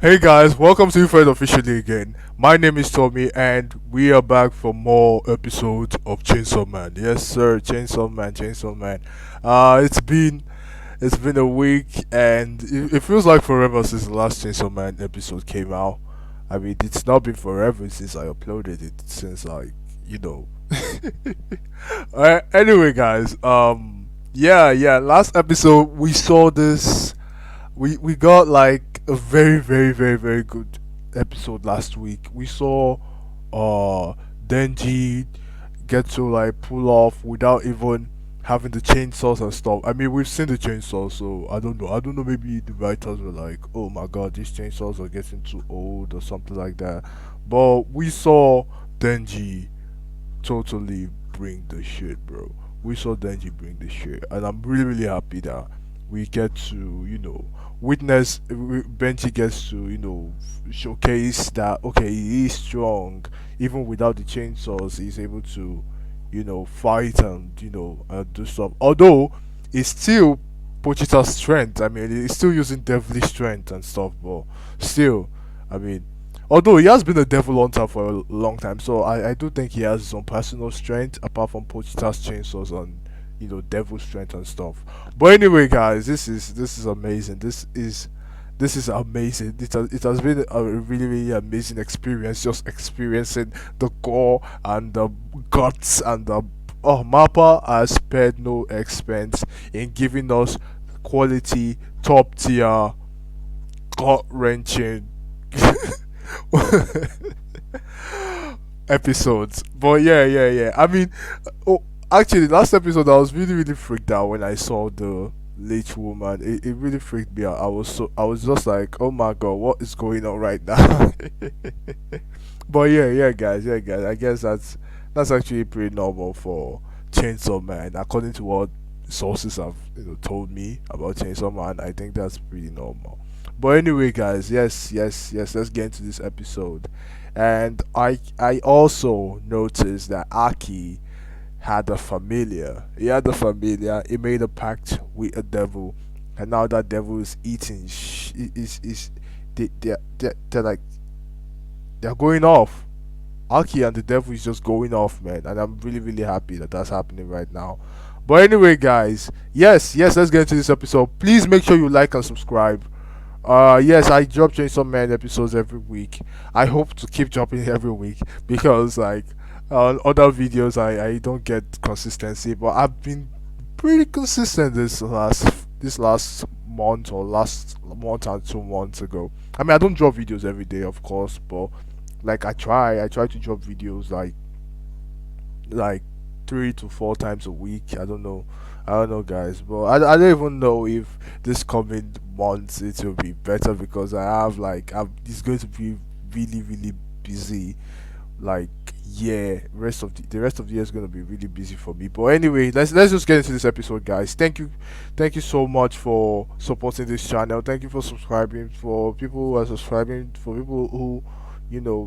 Hey guys, welcome to Fred officially again. My name is Tommy, and we are back for more episodes of Chainsaw Man. Yes, sir, Chainsaw Man, Chainsaw Man. It's been a week, and it feels like forever since the last Chainsaw Man episode came out. I mean, it's not been forever since I uploaded it. Since you know. Anyway, guys. Yeah. Last episode we saw this. We got like a very good episode last week. We saw Denji get to like pull off without even having the chainsaws and stuff. I mean, we've seen the chainsaws, so I don't know. I don't know. Maybe the writers were like, "Oh my God, these chainsaws are getting too old" or something like that. But we saw Denji totally bring the shit, bro. We saw Denji bring the shit, and I'm really happy that we get to witness. Benji gets to showcase that okay, he is strong even without the chainsaws. He's able to fight and do stuff. Although it's still Pochita's strength. I mean, he's still using devilish strength and stuff, but still, I mean, although he has been a devil hunter for a long time, so I do think he has his own personal strength apart from Pochita's chainsaws and devil strength and stuff. But anyway, guys, this is amazing. This is amazing. It has been a really amazing experience, just experiencing the gore and the guts and the Mappa has spared no expense in giving us quality, top tier, gut wrenching episodes. But yeah. I mean, oh, actually, last episode I was really freaked out when I saw the leech woman. It really freaked me out. I was just like, oh my god, what is going on right now? But yeah, guys. I guess that's actually pretty normal for Chainsaw Man, according to what sources have told me about Chainsaw Man. I think that's pretty normal. But anyway, guys, yes. Let's get into this episode. And I also noticed that Aki had a familiar. He had a familiar. He made a pact with a devil, and now that devil is eating. Is they're like they're going off. Aki and the devil is just going off, man, and I'm really happy that that's happening right now. But anyway, guys, yes, let's get into this episode. Please make sure you like and subscribe. Yes, I drop Chainsaw Man episodes every week. I hope to keep dropping every week because like on other videos I don't get consistency, but I've been pretty consistent this last month or last month and 2 months ago. I mean, I don't drop videos every day, of course, but like I try to drop videos like 3 to 4 times a week. I don't know, guys, but I don't even know if this coming months it will be better because it's going to be really busy. Like, yeah, the rest of the year is going to be really busy for me. But anyway, let's just get into this episode, guys. Thank you so much for supporting this channel. Thank you for subscribing, for people who are subscribing, for people who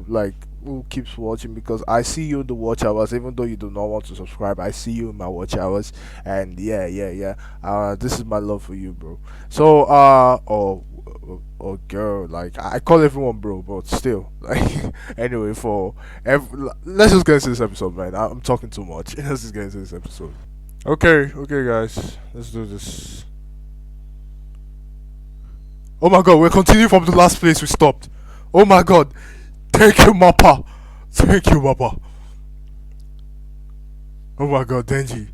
like who keeps watching, because I see you in the watch hours. Even though you do not want to subscribe, I see you in my watch hours. And yeah. This is my love for you, bro. So girl, like I call everyone bro, but still, like, anyway, let's just get into this episode, man. I'm talking too much. Let's just get into this episode. Okay, guys, let's do this. Oh my god, we're continuing from the last place we stopped. Oh my god. Thank you, Mappa. Thank you, Mappa. Oh my god, Denji.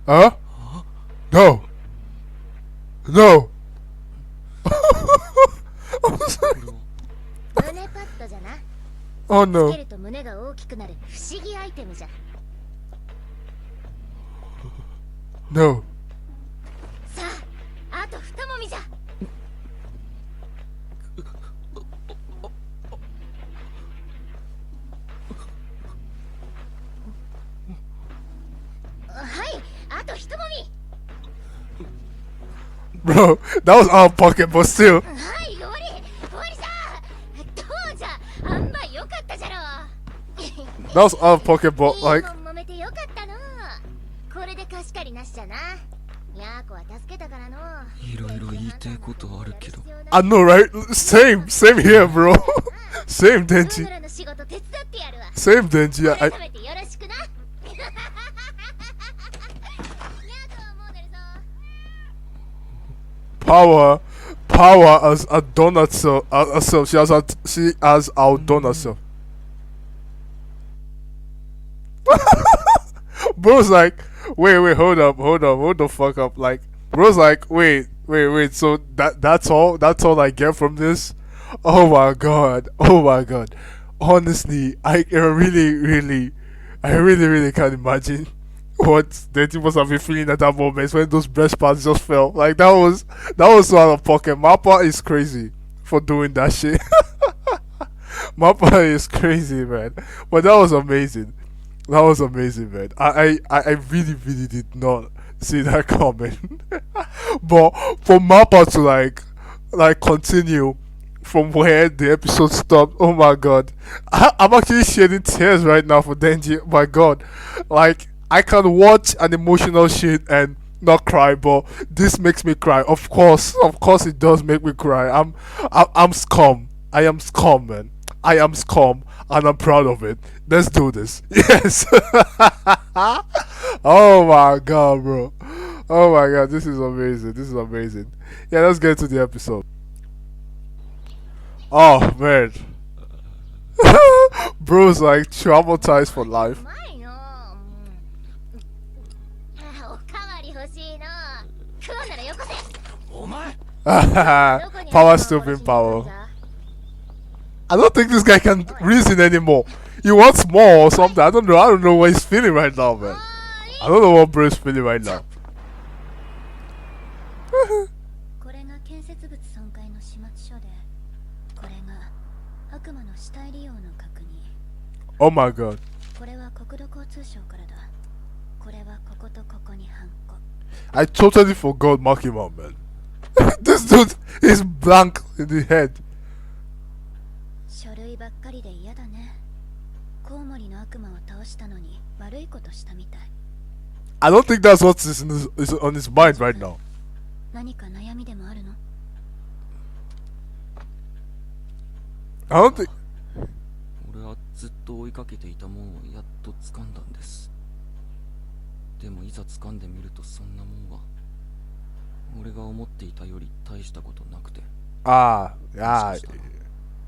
Huh? No. No. Oh no. No. Bro, that was out of pocket, but still. That was out of pocket, but like, 揉めてよかったの。これで貸し借りなしじゃな。ヤーコは助けたからの。いろいろ言いたいことあるけど。 I know, right? Same here, bro. Same, Denji. の仕事手伝ってやるわ。 Same, Denji. 改めてよろしくな。ヤーコはもう寝るぞ。 Power has outdone herself. She has outdone herself. Bro's like, wait, hold the fuck up. Like, bro's like, wait. So that's all I get from this. Oh my god. Honestly, I really can't imagine what Denji must have been feeling at that moment when those breast pads just fell. Like that was so out of pocket. Mappa is crazy for doing that shit. Mappa is crazy, man. But that was amazing. That was amazing, man. I really did not see that coming. But for Mappa to like continue from where the episode stopped, oh my god. I'm actually shedding tears right now for Denji. My god. Like, I can watch an emotional shit and not cry, but this makes me cry. Of course it does make me cry. I'm scum. I am scum, man. I am scum, and I'm proud of it. Let's do this. Yes. Oh my god, bro. Oh my god, this is amazing. Yeah, let's get to the episode. Oh man. Bro's like traumatized for life. うまいの。おかわり欲しいの。食うならよこせ。お前 Power still being power. I don't think this guy can reason anymore. He wants more or something. I don't know what he's feeling right now, man. I don't know what Bro is feeling right now. これが建設物損壊の始末書で、これが悪魔の死体利用の確認。 Oh my god. これは国土交通省からだ。これはこことここにハンコ。 I totally forgot Makima, man. This dude is blank in the head. 書類ばっかりで嫌だね。コウモリの悪魔を倒したのに悪いことしたみたい。 I don't think that's what is on his mind right now. 何か悩みでもあるの？ I don't think. 俺はずっと追いかけていたもんをやっと掴んだんです。でもいざ掴んでみるとそんなもんは俺が思っていたより大したことなくて。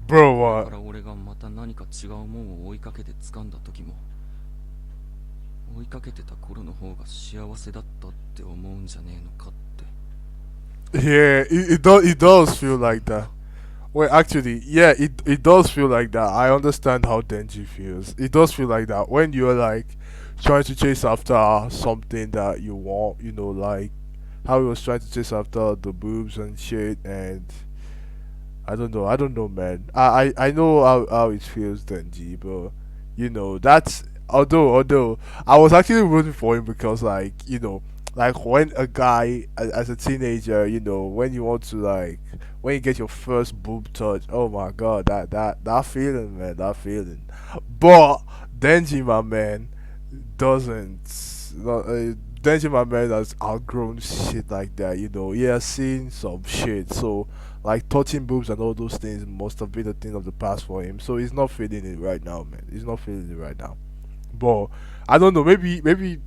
Bro, だから俺がまた何か違うもんを追いかけて掴んだ時も、追いかけてた頃の方が幸せだったって思うんじゃねえのかって。 Yeah, it does feel like that. Well, actually, yeah, it does feel like that. I understand how Denji feels. It does feel like that when you're like trying to chase after something that you want, you know, like how he was trying to chase after the boobs and shit, and I don't know, man. I know how it feels, Denji, but you know that's although I was actually rooting for him because like like when a guy as a teenager, when you want to like when you get your first boob touch, oh my god, that feeling, man, that feeling. But Denji, my man, doesn't. Denji, my man, has outgrown shit like that. He has seen some shit, so like touching boobs and all those things must have been a thing of the past for him. So he's not feeling it right now, man. He's not feeling it right now. But I don't know. Maybe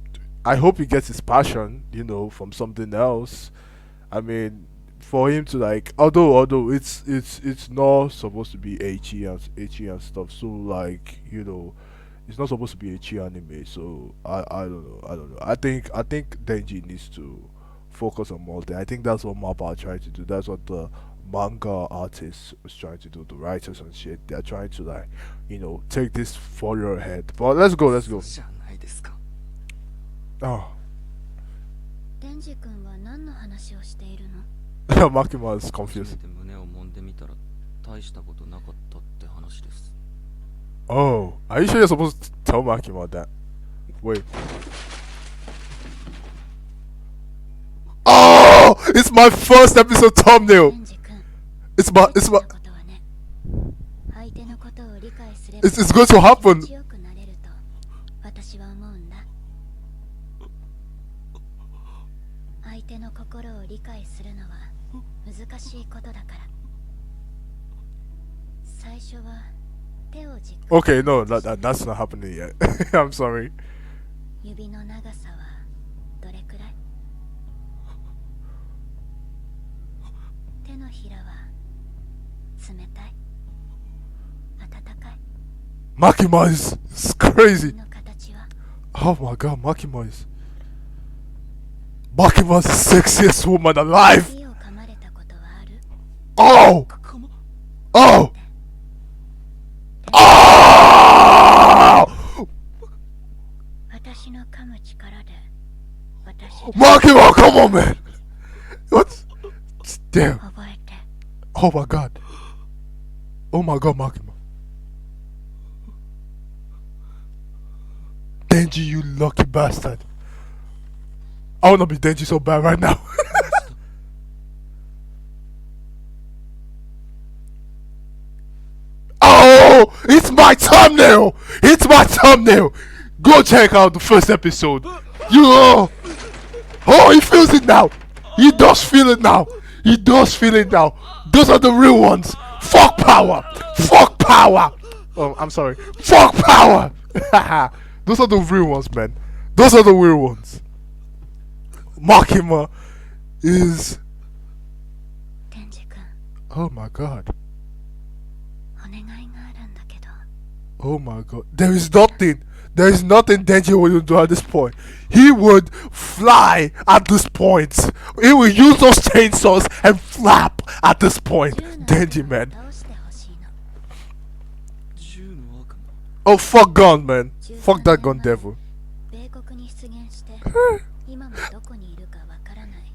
I hope he gets his passion, from something else. I mean, for him to like, although it's not supposed to be HE and stuff. So like, it's not supposed to be HE anime. So I don't know. I think Denji needs to focus on more. I think that's what Mappa are trying to do. That's what the manga artists was trying to do. The writers and shit. They're trying to like, take this further ahead. But let's go. じゃないですか。 Oh. デンジ君は何の話をしているの？ Makima is 初め confused. て胸を揉んでみたら大したことなかったって話です。 Oh, are you sure you're supposed to tell Makima that? Wait. Oh, it's my first episode デ thumbnail. ンジ君、 It's my 大事なことはね、相手のことを理解すれば it's going to happen. 強くなれると手の心を理解するのは難しいことだから。最初は手をじっくり Okay, no, that's not happening yet. I'm sorry. 指の長さはどれくらい？手のひらは冷たい、温かい。 Makima is crazy. の形は Oh my god, Makima's the sexiest woman alive. 指を噛まれたことはある？ Oh! かま Oh! Oh! 私の噛む力で私 Makima, come on, man! What? Damn. 覚えて。 Oh my god. Oh my god, Makima. Denji, you lucky bastard. I wanna be Denji so bad right now. Oh, it's my thumbnail. It's my thumbnail. Go check out the first episode. You oh, he feels it now. He does feel it now. He does feel it now. Those are the real ones. Fuck power. Fuck power. Oh, I'm sorry. Fuck power. Those are the real ones, man. Those are the real ones. Makima is. デンジ君、 Oh my god. お願いがあるんだけど。 Oh my god. There is nothing. There is nothing Denji would do at this point. He would fly at this point. He would use those chainsaws and flap at this point. 銃 Denji, の man. 倒してほしいの。銃の悪魔 Oh, fuck gun, man. Fuck that gun devil. 米国に出現して今もどこにいるかわからない。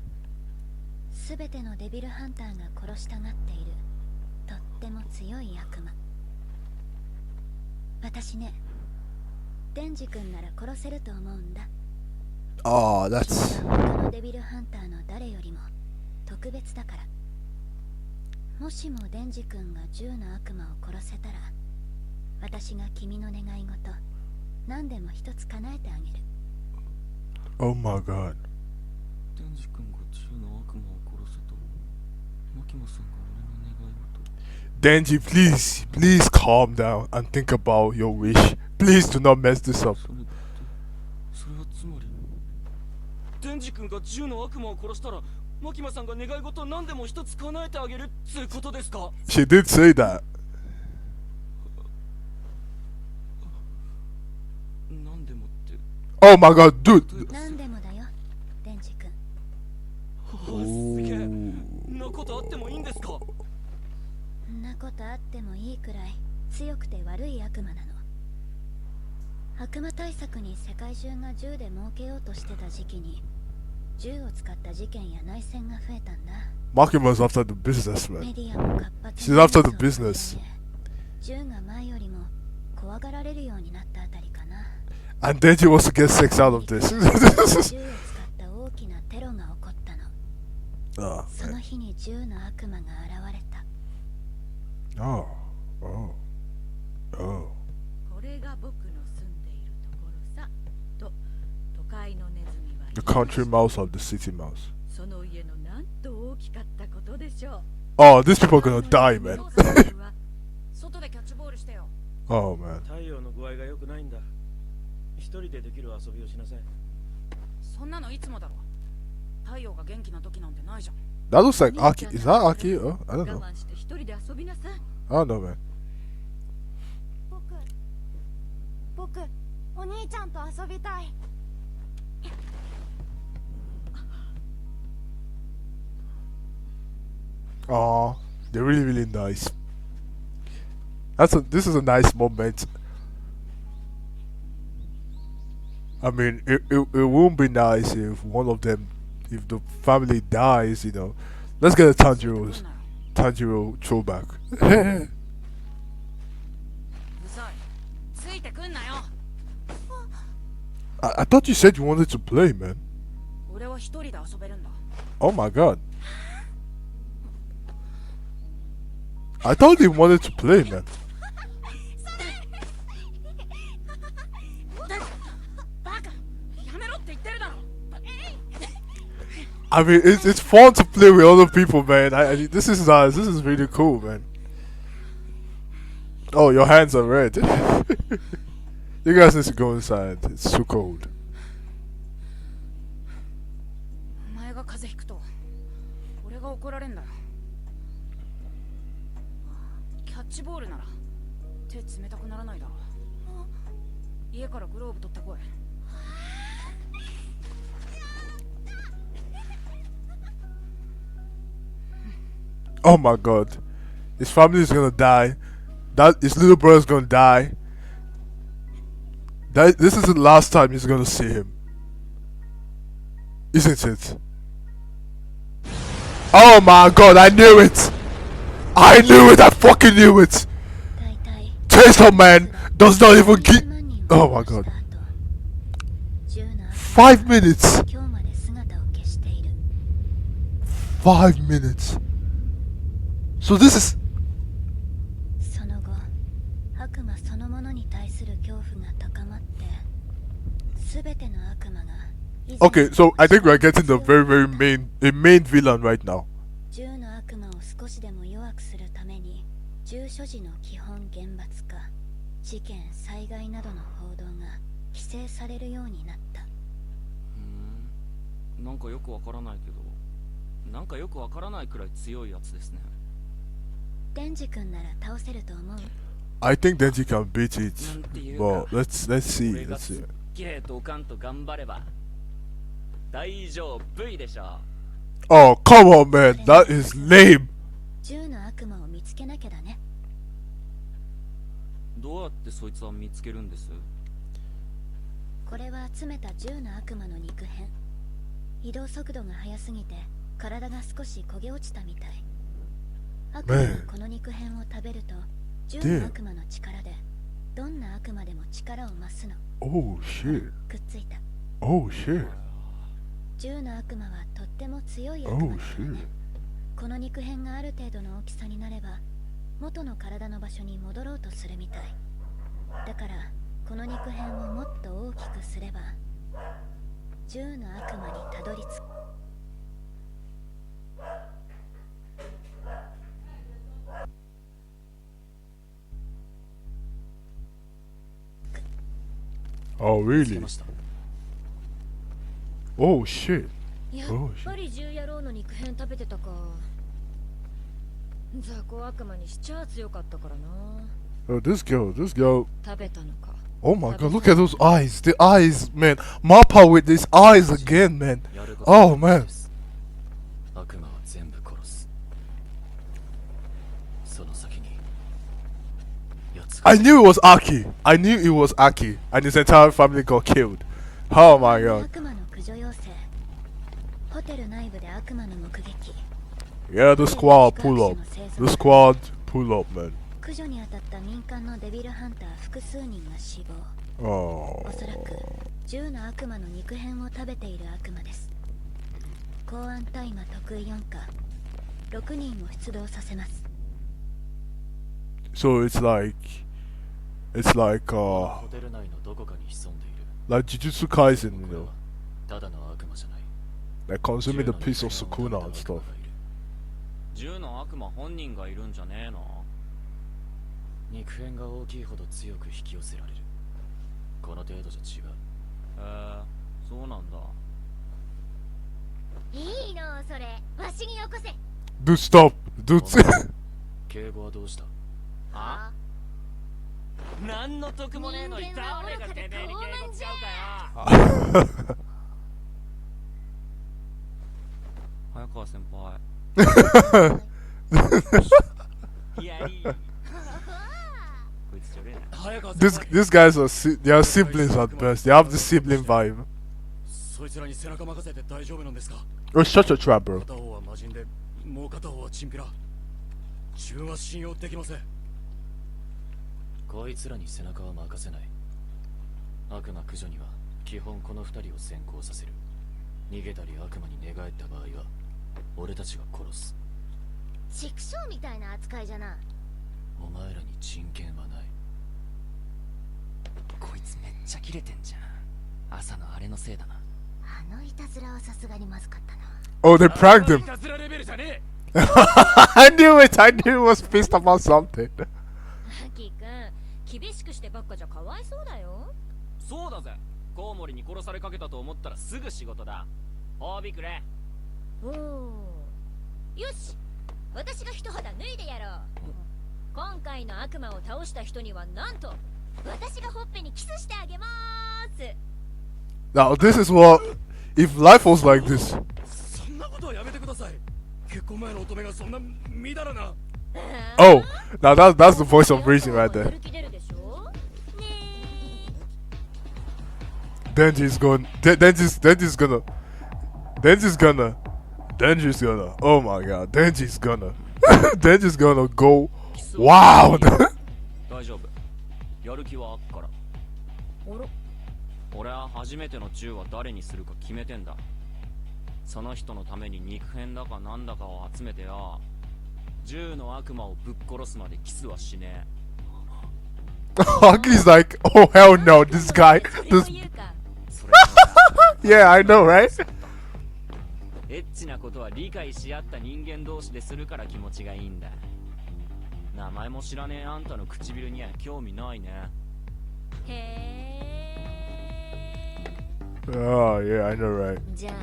すべてのデビルハンターが殺したがっているとっても強い悪魔。私ね、デンジ君なら殺せると思うんだ。 Oh, that's. 他のデビルハンターの誰よりも特別だから。もしもデンジ君が銃の悪魔を殺せたら、私が君の願い事何でも一つ叶えてあげる。 Oh my god. デンジ君が銃の悪魔を殺せとマキマさんが俺の願い事 Denji, please calm down and think about your wish. Please do not mess this up. それはつまりデンジ君が銃の悪魔を殺したらマキマさんが願い事何でも一つ叶えてあげるっつうことですか？ She did say that. 何でもって Oh my god, dude. 何でもだよ、デンジ君。すげえんなことあってもいいんですか？んなことあってもいいくらい強くて悪い悪魔なの。悪魔対策に世界中が銃で儲けようとしてた時期に銃を使った事件や内戦が増えたんだ。 Makima's after the business, メ man. ディアも活発 She's after the business. 銃が前よりも怖がられるようになったあたりかな。 And Denji wants to get sex out of this. 銃を使った大きなテロが起こったの。 Oh, その日に銃の悪魔が現れた。 oh, oh, oh. これが僕の住んでいるところさ。と、都会のネズミは The country mouse of the city mouse. その家のなんと大きかったことでしょう。 Oh, these people are gonna die, man. 外でキャッチボールしてよ。 Oh, man. 太陽の具合が良くないんだ。一人でできる遊びをしなさい。そんなのいつもだろ。太陽が元気な時なんてないじゃん。 That looks like Aki. Is that Aki? Oh, I don't know. 我慢して一人で遊びなさい。 I don't know, man. 僕お兄ちゃんと遊びたい。 Oh, they're really nice. This is a nice moment. I mean, it won't be nice if one of them, if the family dies, you know. Let's get a Tanjiro throwback. うざい。ついてくんなよ。 I thought you said you wanted to play, man. 俺は一人で遊べるんだ。 Oh my god. I thought they wanted to play, man. バカ。やめろって言ってるだろ。I mean, it's fun to play with other people, man. This is nice. This is really cool, man. Oh, your hands are red. You guys need to go inside. It's too cold. お前が風邪ひくと俺が怒られんだよ。キャッチボールなら手冷たくならないだろう。家からグローブ取ってこい。Oh my god. His family is gonna die. His little brother's gonna die. This is the last time he's gonna see him. Isn't it? Oh my god, I knew it! I knew it! I fucking knew it! 大体 Chainsaw Man does not even get. 10万人 Oh を my 殺 god. した後銃の悪 5 minutes! 魔は今日まで姿を消している。 5 minutes. So this is. その後悪魔そのものに対する恐怖が高まって全ての悪魔が以前 Okay, so I think we're getting the very main villain right now. 銃の悪魔を少しでも弱くするために銃所持の基本厳罰化、事件災害などの報道が規制されるようになった。なんかよくわからないけど、なんかよくわからないくらい強いやつですね。デンジ君なら倒せると思う。 I think Denji can beat it. なんていう But か let's see. 俺が Let's す see. っげえドカンと頑張れば大丈夫でしょ。 Oh come on, man. That is lame. 銃の悪魔を見つけなきゃだね。どうやってそいつは見つけるんです？これは集めた銃の悪魔の肉片。移動速度が速すぎて体が少し焦げ落ちたみたい。悪魔がこの肉片を食べると銃の悪魔の力でどんな悪魔でも力を増すの。 Oh shit. くっついた。 Oh shit. 銃の悪魔はとっても強い悪魔 Oh だからね。 shit. この肉片がある程度の大きさになれば元の体の場所に戻ろうとするみたい。だからこの肉片をもっと大きくすれば銃の悪魔にたどり着く。 Oh 見つ really? けました。 Oh shit. やっ Oh ぱ shit. り銃野郎の肉片食べてたか。雑魚悪魔にしちゃ強かったからな。 Oh this girl. 食べたのか。 Oh my god, look at those eyes. The eyes, man. Mappa with these eyes again, man. やること Oh は man. です。悪魔は全部殺す。その先にやつが I knew it was Aki. I knew it was Aki. And his entire family got killed. Oh my god. 悪魔の駆除要請。ホテル内部で悪魔の目撃。 Yeah, the squad pull up. The squad pull up, man. 駆除に当たった民間のデビルハンター複数人が死亡。 Oh. おそらく銃の悪魔の肉片を食べている悪魔です。公安大麻得意4課6人を出動させます。 So it's like ホテル内のどこかに潜んでいる。 like Jujutsu Kaisen, you これ know, はただの悪魔じゃない。 like consuming the piece of Sukuna and stuff. 銃の悪魔本人がいるんじゃねえの？肉片が大きいほど強く引き寄せられる。この程度じゃ違う。そうなんだ。いいのそれ。わしによこせ。 Dude, stop. Dude. 敬語はどうした？あ何の得もねえのに人間は誰が愚かでてめえに敬語使傲慢じゃうかよ。早川先輩。やり。こいつちょれえな。早川先輩。 these guys they are siblings at best. They have the sibling vibe. そいつらに背中任せて大丈夫なんですか？ It's such a trap, bro. 片方は魔人でもう片方はチンピラ。自分は信用できません。こいつらに背中は任せない。悪魔駆除には基本この二人を先行させる。逃げたり悪魔に寝返った場合は俺たちが殺す。畜生みたいな扱いじゃな。お前らに人権はない。こいつめっちゃキレてんじゃん。朝のあれのせいだな。あのいたずらはさすがにまずかったな。Oh, they pranked い him. たずらレベルじゃね I knew it. I knew he was pissed about something. アキ君厳しくしてばっかじゃかわいそうだよ。そうだぜ。コウモリに殺されかけたと思ったらすぐ仕事だ。褒美くれ。おお、よし、私が一肌脱いでやろう。今回の悪魔を倒した人にはなんと私がほっぺにキスしてあげまーす。 Now, this is what. If life was like this. え。そんなことはやめてください。結婚前の乙女がそんなみだらな。 Oh, now that's the voice of reason right there. やる気出るでしょね Denji's going. Denji's gonna. Oh my god. Denji's gonna. Denji's gonna go wild. 大丈夫。やる気はあっから。え。あら、俺は初めての銃は誰にするか決めてんだ。その人のために肉片だかなんだかを集めてよ。銃の悪魔をぶっ殺すまでキスはしね Aki's like, oh hell no, this guy. それを This. 言うか。え。それ Yeah, I know, right? エッチなことは理解し合った人間同士でするから気持ちがいいんだ。名前も知らねえあんたの唇には興味ないね。へえ。 Oh yeah, I know, right? じゃあ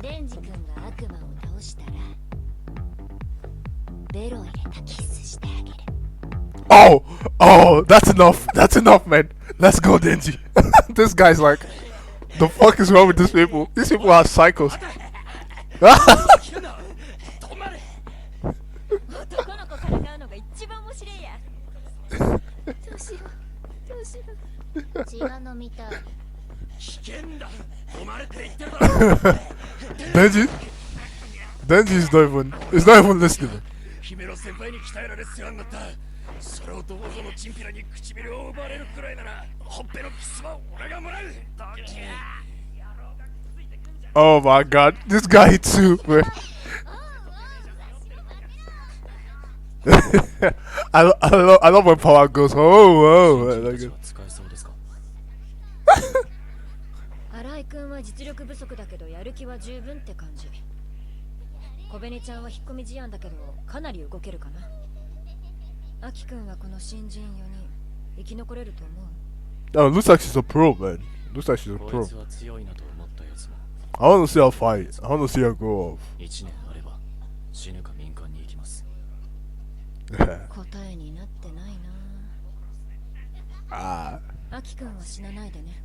デンジ君が悪魔を倒したらベロ入れたキスしてあげる。 Oh, that's enough. That's enough, man. Let's go, Denji. This guy's like, the fuck is wrong with these people? These people are psychos. 聞くな。止まれ。男の子から買うのが一番面白いや。どうしようどうしよう。血が飲みたい。危険だ。止まれって言ってるだろ。 Denji's not even. He's not even listening. 姫の先輩に鍛えられ世話になった。それをどうぞのチンピラに唇を奪われるくらいなら、ほっぺのキスは俺がもらう。 Oh my god, this guy too, man. I love when power goes. Oh, like it. 使えそうですか。新井君は実力不足だけどやる気は十分って感じ。小紅ちゃんは引っ込み思案だけどかなり動けるかな。アキ君はこの新人4人生き残れると思う。 Oh, looks like she's a pro, man. Looks like she's a こ pro. いつは強いなと思ったやつも I want to see her fight. I want to see her go 1年あれば死ぬか民間に行きます。 off. 答えになってないな。 Ah. アキ君は死なないでね。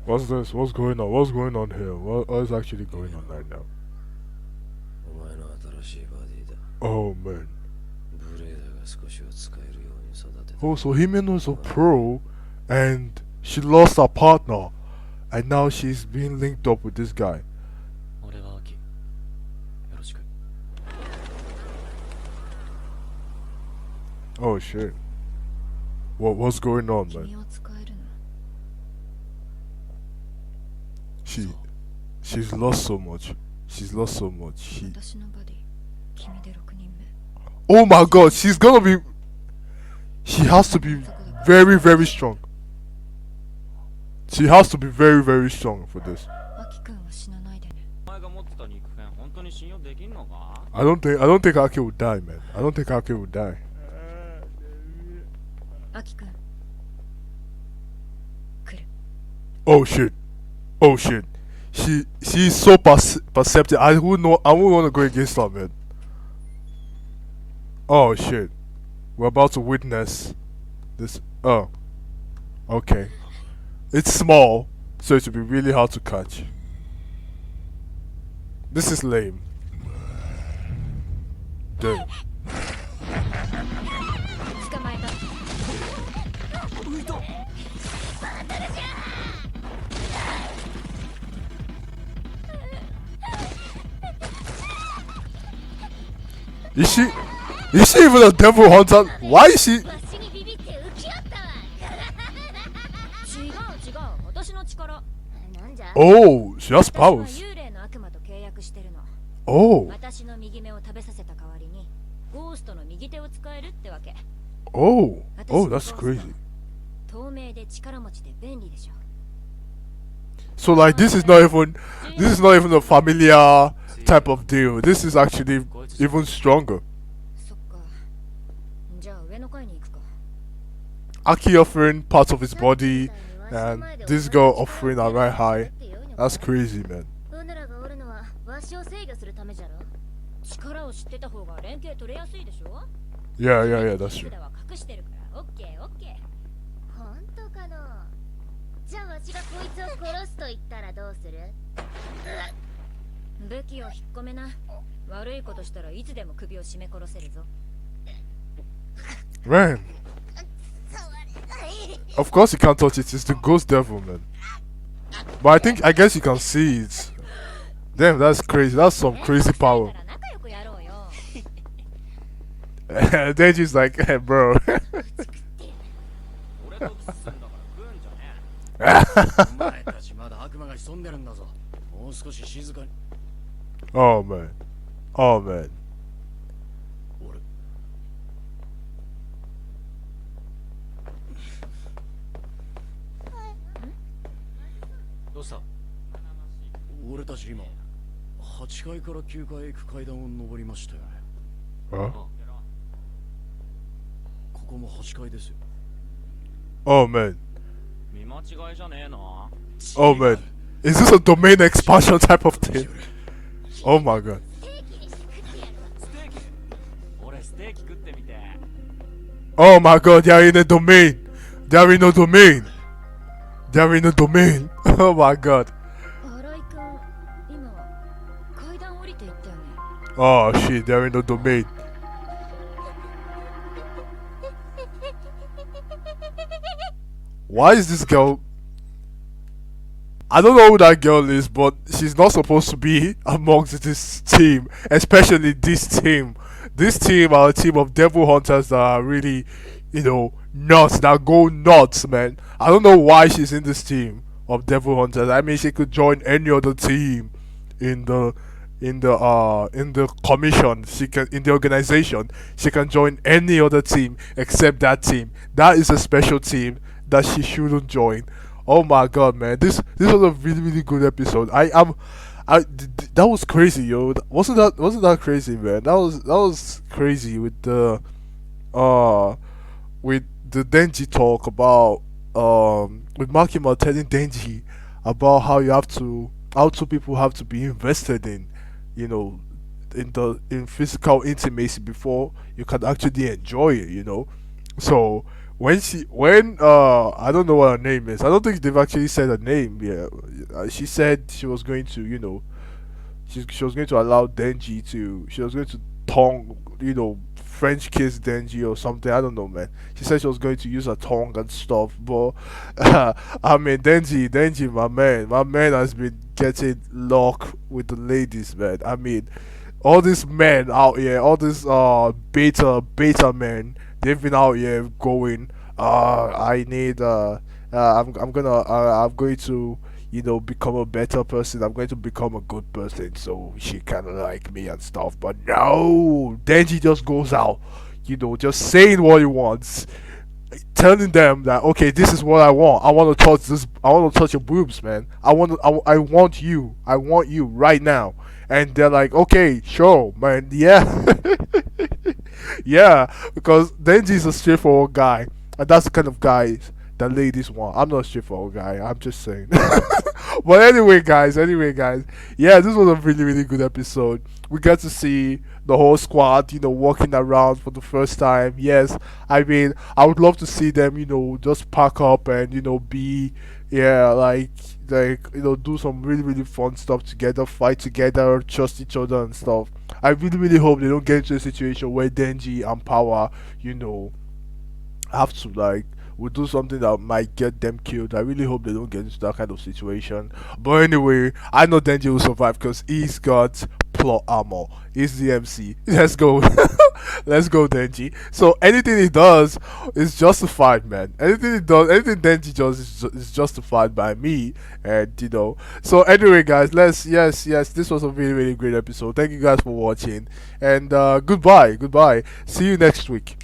What's this? What's going on? What's going on here? What is actually going on right now? お前の新しいバディだ。 Oh man. ブレーダーが少しは使えるように育てた。 Oh, so Himeno is a pro, and she lost her partner, and now she's being linked up with this guy. 俺はアキ。よろしく。 Oh shit. What's going on, 君 man? を使えるの。 She's lost so much. She's lost so much. 私のバディ君で6人目。 Oh my god, she's gonna be. She has to be very, very strong. She has to be very, very strong for this. アキ君は死なないでね。お前が持ってた肉片本当に信用できんのか？ I don't think Aki will die, man. I don't think Aki will die. アキ君来る。 Oh shit. Oh shit. She's so perceptive. I wouldn't want to go against her, man. Oh shit. We're about to witness this. Oh. Okay. It's small, so it should be really hard to catch. This is lame. Damn. 捕まえた。Is she even a devil hunter? Why is she? わしにビビって浮き合ったわ。違う違う、私の力。なんじゃ Oh, she has 私は powers. 幽霊の悪魔と契約してるの。Oh, 私の右目を食べさせた代わりにゴーストの右手を使えるってわけ。 oh, 私 oh, の that's ゴースト crazy. 透明で力持ちで便利でしょ。 So like this is not even a familiar type of deal. This is actually even stronger. そっか。じゃあ上の階に行くか。 Aki offering parts of his body and this girl offering a right high. That's crazy, man. うぬらがおるのはわしを制御するためじゃろ。力を知ってた方が連携取れやすいでしょ。 Yeah, yeah, yeah, that's true. 手札は隠してるからオッケーオッケー。本当かの。じゃあわしがこいつを殺すと言ったらどうする？武器を引っ込めな。悪いことしたらいつでも首を絞め殺せるぞ。 Man, of course you can't touch it. It's the ghost devil, man. But I guess you can see it. Damn, that's crazy. That's some crazy power. 仲良くやろうよ。 Then she's like, hey, bro. 俺とキスすんだから食うんじゃねえ。お前たちまだ悪魔が潜んでるんだぞ。もう少し静かに。 Oh man. Oh man. 俺。どうした？俺たち今8階から9階へ行く階段を上りましたよね。 Huh? ここも8階ですよ。 Oh man. 見間違いじゃねえな。 Oh man. Is this a domain expansion type of thing? Oh my god. ステーキ。俺ステーキ食ってみて。 Oh my god, they're in a domain. They're in a domain. They're in a domain. Oh my god. 新井くん、今は階段降りていったよね。 Oh shit, they're in a domain. Why is this girl? I don't know who that girl is, but she's not supposed to be amongst this team, especially this team. This team are a team of devil hunters that are really, nuts, that go nuts, man. I don't know why she's in this team of devil hunters. I mean, she could join any other team in the commission. She can, in the organization, she can join any other team except that team. That is a special team that she shouldn't join. Oh my god, man, this was a really good episode. That was crazy, yo. Wasn't that crazy, man? That was crazy with the Denji talk about with Makima telling Denji about how two people have to be invested in in physical intimacy before you can actually enjoy it. So when I don't know what her name is. I don't think they've actually said her name. Yeah, she said she was going to she was going to allow Denji to, she was going to tongue, French kiss Denji or something. I don't know, man. She said she was going to use her tongue and stuff. But I mean, Denji, my man has been getting locked with the ladies, man. I mean, all these men out here, all these beta men, they've been out here going. I'm going to become a better person. I'm going to become a good person so she can like me and stuff. But no, Denji just goes out, just saying what he wants, telling them that, okay, this is what I want. I want to touch this. I want to touch your boobs, man. I want you. I want you right now. And they're like, okay, sure, man. Yeah. Yeah, because Denji's a straightforward guy, and that's the kind of guy that ladies want. I'm not a straightforward guy. I'm just saying. But anyway, guys. Yeah, this was a really good episode. We got to see the whole squad, walking around for the first time. Yes, I mean, I would love to see them, just pack up and be, do some really fun stuff together, fight together, trust each other and stuff. I really hope they don't get into a situation where Denji and Power, have to will do something that might get them killed. I really hope they don't get into that kind of situation. But anyway, I know Denji will survive because he's got claw armor. He's the MC. Let's go. Let's go, Denji. So anything he does is justified, man. Anything he does, anything Denji does is justified by me. And you know. So anyway, guys, yes. This was a really great episode. Thank you guys for watching. And goodbye. See you next week.